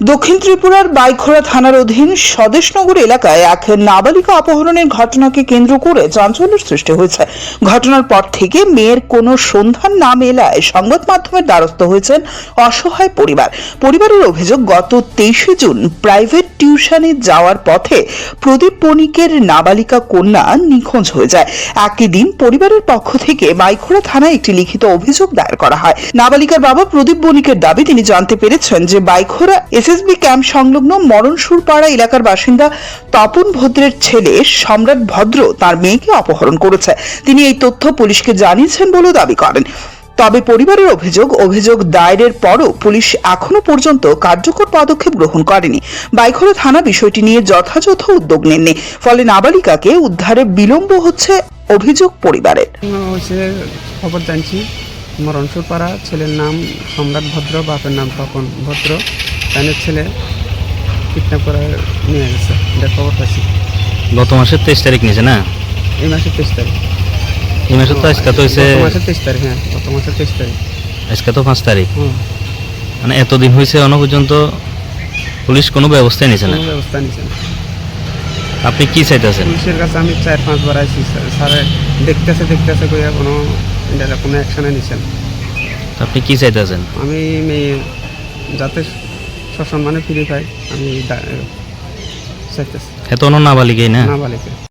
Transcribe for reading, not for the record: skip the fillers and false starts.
দক্ষিণ ত্রিপুরার বাইখোড়া থানার অধীন স্বদেশনগর এলাকায় এক নাবালিকা অপহরণের ঘটনাকে কেন্দ্র করে চাঞ্চল্যের সৃষ্টি হয়েছে। ঘটনার পর থেকে মেয়ের কোনো সন্ধান না মেলায় সংবাদ মাধ্যমের দ্বারস্থ হয়েছেন অসহায় পরিবারের অভিযোগ, গত 23 জুন প্রাইভেট টিউশনে যাওয়ার পথে প্রদীপ বণিকের নাবালিকা কন্যা নিখোঁজ হয়ে যায়। একই দিন পরিবারের পক্ষ থেকে বাইখোড়া থানায় একটি লিখিত অভিযোগ দায়ের করা হয়। নাবালিকার বাবা প্রদীপ বণিকের দাবি, তিনি জানতে পেরেছেন যে বাইখোড়া এসএসবি ক্যাম্প সংলগ্ন মরণসুরপাড়া এলাকার বাসিন্দা তপন ভদ্রের ছেলে সম্রাট ভদ্র তার মেয়েকে অপহরণ করেছে। তিনি এই তথ্য পুলিশকে জানিয়েছেন বলেও দাবি করেন। তবে পরিবারের অভিযোগ দায়েরের পরও পুলিশ এখনো পর্যন্ত কার্যকর পদক্ষেপ গ্রহণ করেনি। বাইখোড়া থানা বিষয়টি নিয়ে যথাযথ উদ্যোগ নেননি, ফলে নাবালিকাকে উদ্ধারে বিলম্ব হচ্ছে অভিযোগ পরিবারের। খবর জানছি মরণসুরপাড়া, ছেলের নাম সম্রাট ভদ্র, বাপের নাম তপন ভদ্র, তাদের ছেলে কিডন্যাপ করে নিয়ে গেছে। এটা খবর পাচ্ছি গত মাসের 23 তারিখ নিয়েছে না? এই মাসের 23 তারিখ। এই মাসে তো আজকে তো হয়েছে মাসের 23 তারিখ। হ্যাঁ, গত মাসের 23 তারিখ। আজকে তো 5 তারিখ। মানে এতদিন হয়েছে, এখনো পর্যন্ত পুলিশ কোনো ব্যবস্থা নিয়েছে না? কোনো ব্যবস্থা নিচ্ছে না। আপনি কি চাইতেছেন? পুলিশের কাছে আমি 4-5 বার আইছি, স্যারে দেখতেছে কইয়া কোনো অ্যাকশনে নিচ্ছেন। আপনি কি চাইতেছেন? আমি মেয়ে যাতে সসম্মানে ফিরে পাই আমি চাইতেছি। এত নাবালিকাই না? নাবালিকা।